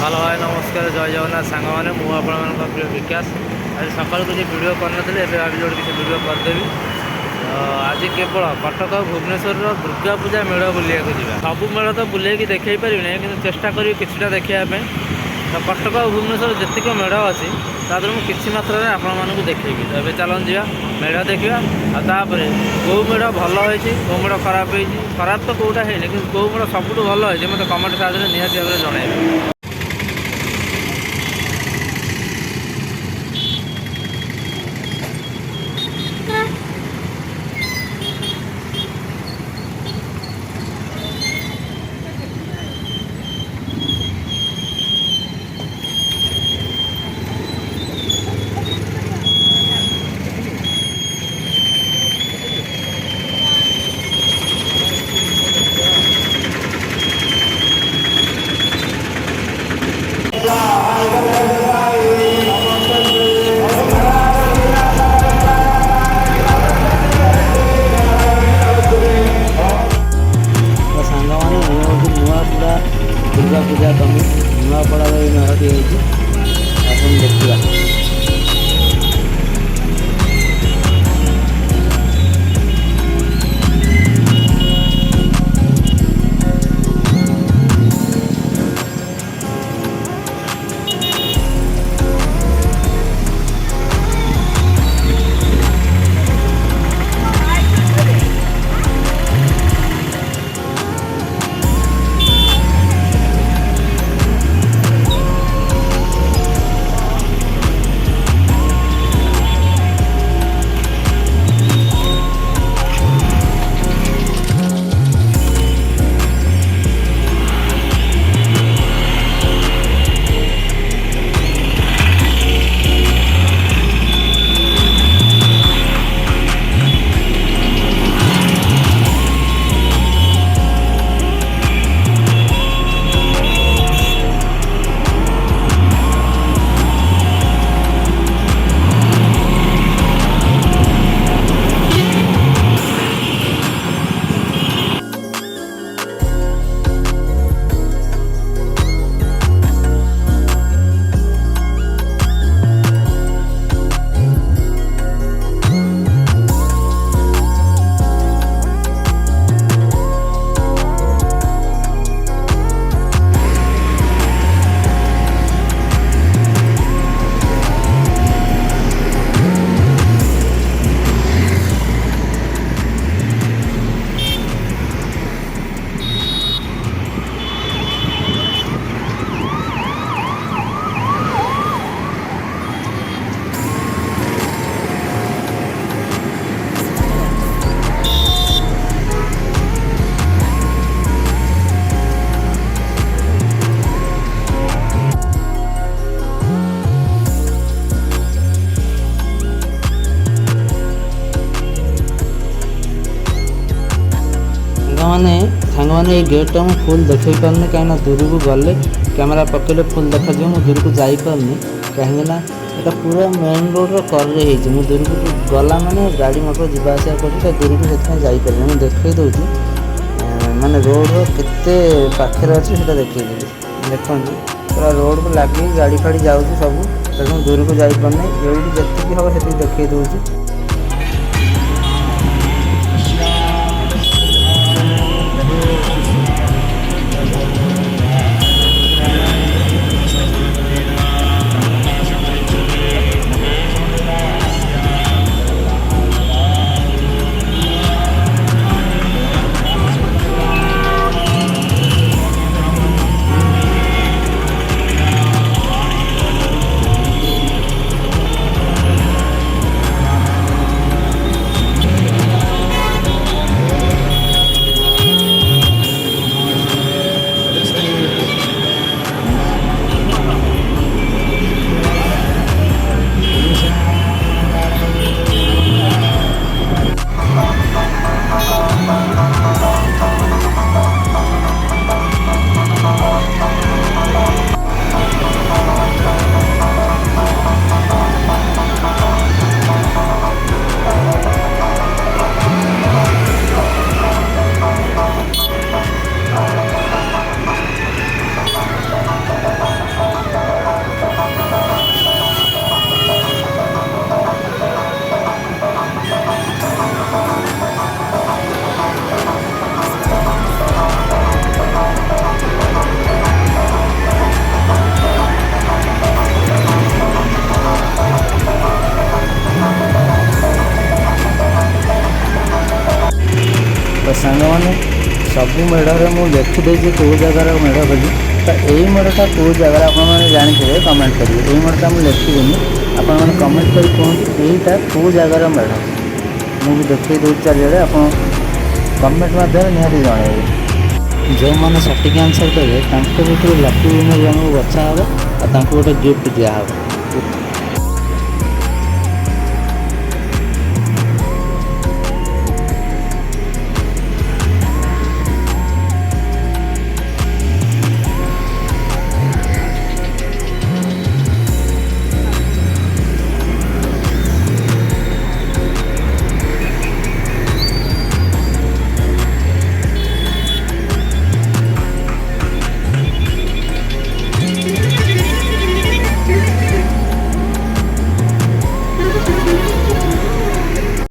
Hello hi नमस्कार जय जगन्नाथ सांग मैंने मुझे प्रिय विकास आज सकाल किसी वीडियो करनी भाविल गोटे किसी वीडियो करदेवी आज केवल कटक भुवनेश्वर दुर्गा पूजा मेढ़ बुलिया जा सब मेढ़ तो बुले देखे पारि कि चेष्टा करी किसी देखापी तो कटक भुवनेश्वर जीक मेढ़ अच्छी तादर मुझे किसी मात्रा आपण देखी तो ये चलन जा मेढ़ देखा आपर कौ मेढ़ भल होती कौ मेढ़ खराब होती खराब तो कौटा है लेकिन कौ मेढ़ सब भल होती मतलब कमेंट साहय निहाती भाव जनइबे। दुर्गा पूजा कमी नुआपड़ा मेढ़ी होती देखा मैंने ये गेट मुझे फुल देख पारे कहीं दूर को गले कैमेरा पकड़े फुल देखा दूर को जापारे कहीं पूरा मेन रोड कर दूर को गला माने गाड़ी मोटर जावास कर दूर को जापारे मुझे देखे दूसरी माने रोड केते पाखे अच्छे देखिए देखो पूरा रोड को लगे गाड़ी फाड़ी जाऊँगी सब दूर को जापारे ये जी हम से देखे दूसरी। ସାଙ୍ଗମାନେ ସବୁ ମେଢ଼ରେ ମୁଁ ଲେଖିଦେଇଛି କେଉଁ ଜାଗାର ମେଢ଼ ବୋଲି। ତ ଏଇ ମେଢ଼ଟା କେଉଁ ଜାଗାରେ ଆପଣମାନେ ଜାଣିଥିବେ କମେଣ୍ଟ କରିବେ। ଏଇ ମେଢ଼ଟା ମୁଁ ଲେଖିବିନି, ଆପଣମାନେ କମେଣ୍ଟ କରି କୁହନ୍ତୁ ଏଇଟା କେଉଁ ଜାଗାର ମେଢ଼। ମୁଁ ବି ଦେଖେଇ ଦେଉଛି ଚାରିଆଡ଼େ, ଆପଣ କମେଣ୍ଟ ମାଧ୍ୟମରେ ନିହାତି ଜଣାଇବେ। ଯେଉଁମାନେ ସଠିକ୍ ଆନ୍ସର୍ ଦେବେ ତାଙ୍କ ଭିତରୁ ଲକି ୱିନର୍ ଜଣଙ୍କୁ ବଛା ହେବ ଆଉ ତାଙ୍କୁ ଗୋଟେ ଗିଫ୍ଟ ଦିଆହେବ।